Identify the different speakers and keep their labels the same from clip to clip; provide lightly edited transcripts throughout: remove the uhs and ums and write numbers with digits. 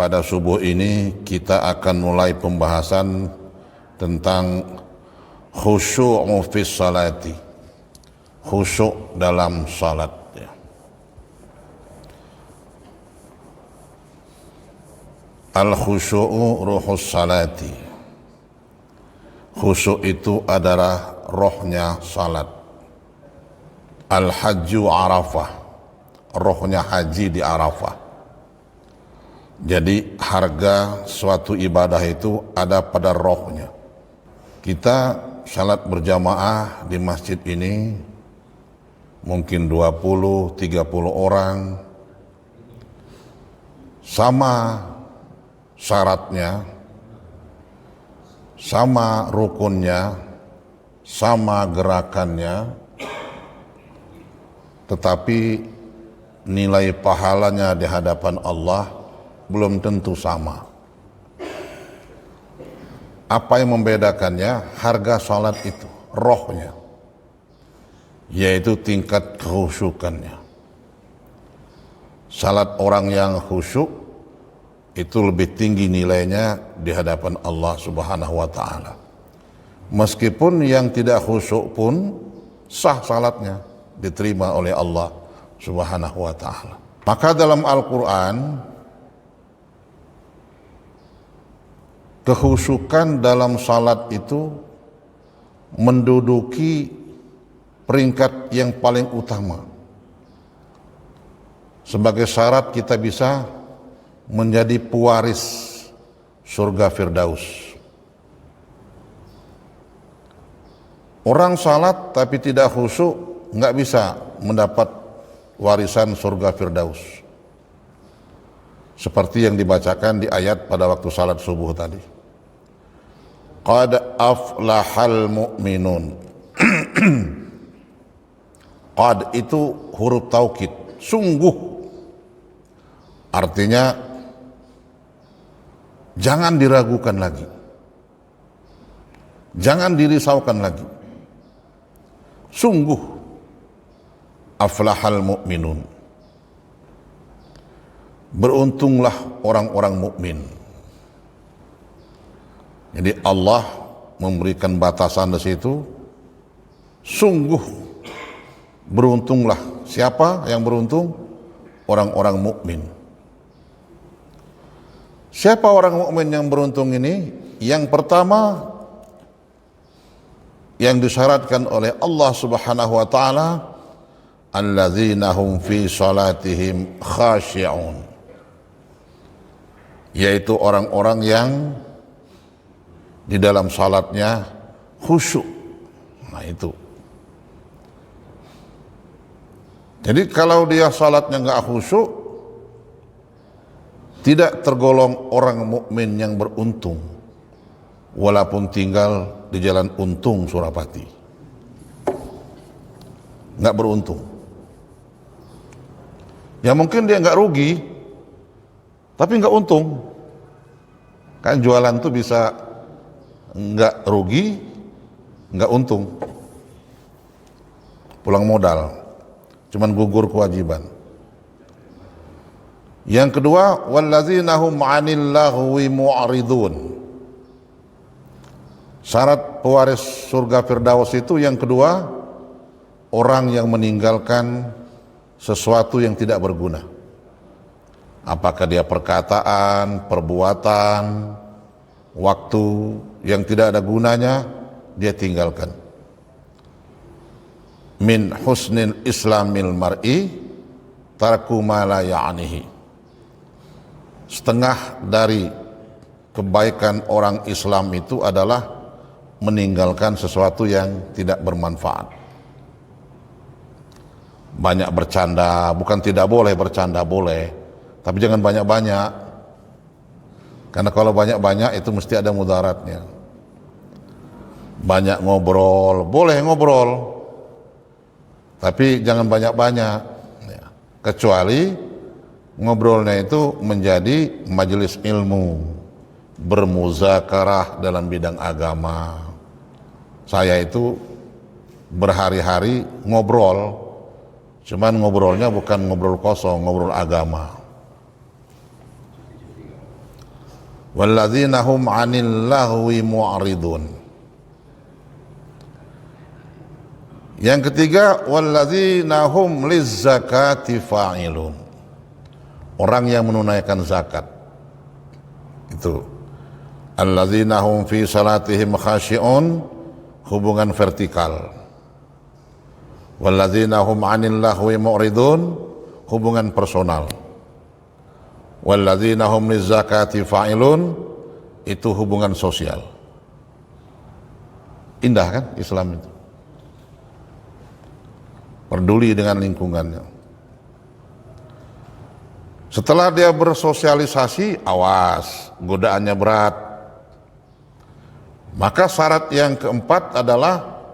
Speaker 1: pada subuh ini kita akan mulai pembahasan tentang khusyu'u fis salati, khusyuk dalam salat. Al-khusyu'u ruhus salati. Khusyuk itu adalah rohnya salat. Al-hajju arafah, rohnya haji di Arafah. Jadi harga suatu ibadah itu ada pada rohnya. Kita salat berjamaah di masjid ini mungkin 20-30 orang, sama syaratnya, sama rukunnya, sama gerakannya, tetapi nilai pahalanya di hadapan Allah belum tentu sama. Apa yang membedakannya? Harga salat itu, rohnya, yaitu tingkat kekhusyukannya. Salat orang yang khusyuk itu lebih tinggi nilainya di hadapan Allah Subhanahu wa taala. Meskipun yang tidak khusyuk pun sah salatnya, diterima oleh Allah Subhanahu wa taala. Maka dalam Al-Qur'an, kekhusyukan dalam salat itu menduduki peringkat yang paling utama sebagai syarat kita bisa menjadi pewaris surga Firdaus. Orang salat tapi tidak khusyuk nggak bisa mendapat warisan surga Firdaus, seperti yang dibacakan di ayat pada waktu salat subuh tadi. Qad aflahal mu'minun. Qad itu huruf taukid, sungguh. Artinya jangan diragukan lagi, jangan dirisaukan lagi. Sungguh aflahal mu'minun, beruntunglah orang-orang mukmin. Jadi Allah memberikan batasan di situ, sungguh beruntunglah. Siapa yang beruntung? Orang-orang mukmin. Siapa orang mukmin yang beruntung ini? Yang pertama yang disyaratkan oleh Allah Subhanahu wa taala, alladzina hum fi salatihim khashi'un, yaitu orang-orang yang di dalam salatnya khusyuk. Nah itu. Jadi kalau dia salatnya nggak khusyuk, tidak tergolong orang mukmin yang beruntung, walaupun tinggal di Jalan Untung Surapati. Nggak beruntung. Ya mungkin dia nggak rugi, tapi nggak untung. Kan jualan tuh bisa nggak rugi, nggak untung, pulang modal, cuman gugur kewajiban. Yang kedua, walladzina hum 'anil lahwi mu'ridun. Syarat pewaris surga Firdaus itu yang kedua, orang yang meninggalkan sesuatu yang tidak berguna. Apakah dia perkataan, perbuatan, waktu yang tidak ada gunanya, dia tinggalkan. Min husnil islamil mar'i tarku ma la ya'nihi. Setengah dari kebaikan orang Islam itu adalah meninggalkan sesuatu yang tidak bermanfaat. Banyak bercanda, bukan tidak boleh bercanda, boleh, tapi jangan banyak-banyak. Karena kalau banyak-banyak itu mesti ada mudaratnya. Banyak ngobrol, boleh ngobrol, tapi jangan banyak-banyak. Kecuali ngobrolnya itu menjadi majelis ilmu, bermuzakarah dalam bidang agama. Saya itu berhari-hari ngobrol, cuman ngobrolnya bukan ngobrol kosong, ngobrol agama. walladzina hum 'anil lahwi mu'ridun. Yang ketiga, walladzina hum lizzakati fa'ilun. Orang yang menunaikan zakat. Itu. Alladzina hum fi salatihim khashi'un, hubungan vertikal. Walladzina hum 'anil lahwi mu'ridun, hubungan personal. Walladzina hum lizzakati fa'ilun, itu hubungan sosial. Indah kan Islam itu? Peduli dengan lingkungannya. Setelah dia bersosialisasi, awas, godaannya berat. Maka syarat yang keempat adalah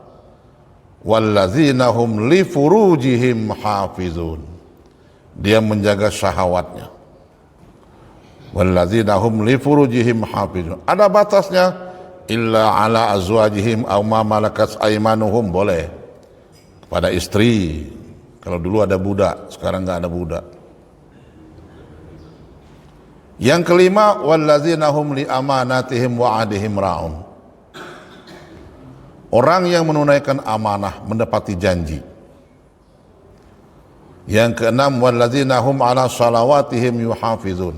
Speaker 1: walladzina hum li furujihim hafizun. Dia menjaga syahwatnya. Walladzina hum li furujihim hafizun. Ada batasnya, illa ala azwajihim aw ma malakat aymanuhum, boleh. Pada istri, kalau dulu ada budak, sekarang nggak ada budak. Yang kelima, walladzina hum li amanatihim wa ahdihim ra'un. Orang yang menunaikan amanah, mendapati janji. Yang keenam, walladzina hum ala salawatihim yuhafizun.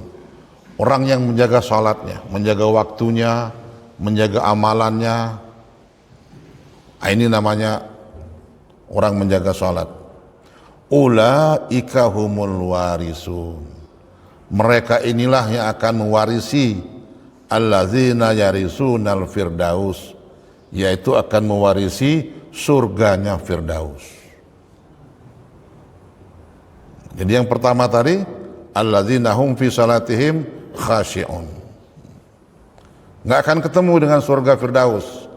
Speaker 1: Orang yang menjaga salatnya, menjaga waktunya, menjaga amalannya. Ini namanya orang menjaga salat. Ulaika humul warisun. Mereka inilah yang akan mewarisi alladzina yarisunal firdaus, yaitu akan mewarisi surganya Firdaus. Jadi yang pertama tadi, alladzina hum fi salatihim khashi'un. Nggak akan ketemu dengan surga Firdaus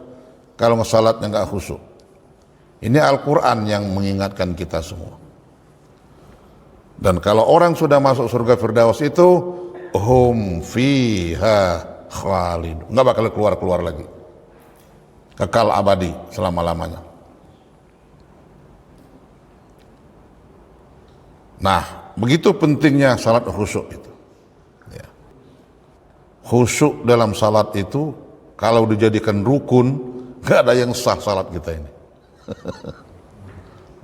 Speaker 1: kalau salatnya nggak khusyuk. Ini Al-Quran yang mengingatkan kita semua. Dan kalau orang sudah masuk surga Firdaus itu, hum fiha khalid, nggak bakal keluar lagi, kekal abadi selama-lamanya. Nah, begitu pentingnya salat khusyuk itu. Ya. Khusyuk dalam salat itu, kalau dijadikan rukun, nggak ada yang sah salat kita ini.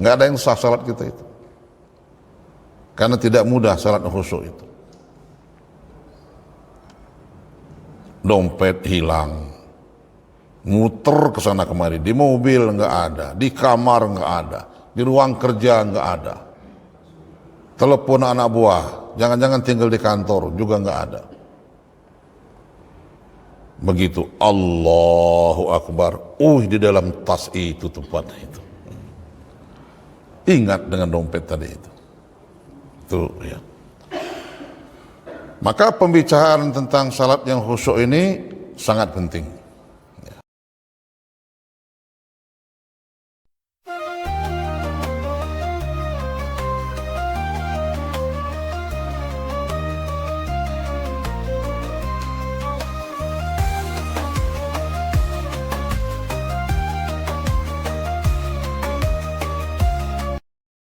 Speaker 1: Nggak ada yang sah salat kita itu, karena tidak mudah salat khusyuk itu. Dompet hilang, muter ke sana kemari, di mobil nggak ada, di kamar nggak ada, di ruang kerja nggak ada, telepon anak buah, jangan-jangan tinggal di kantor juga nggak ada. Begitu Allahu Akbar, di dalam tas itu tempatnya itu. Ingat dengan dompet tadi itu. Tuh ya. Maka pembicaraan tentang salat yang khusyuk ini sangat penting.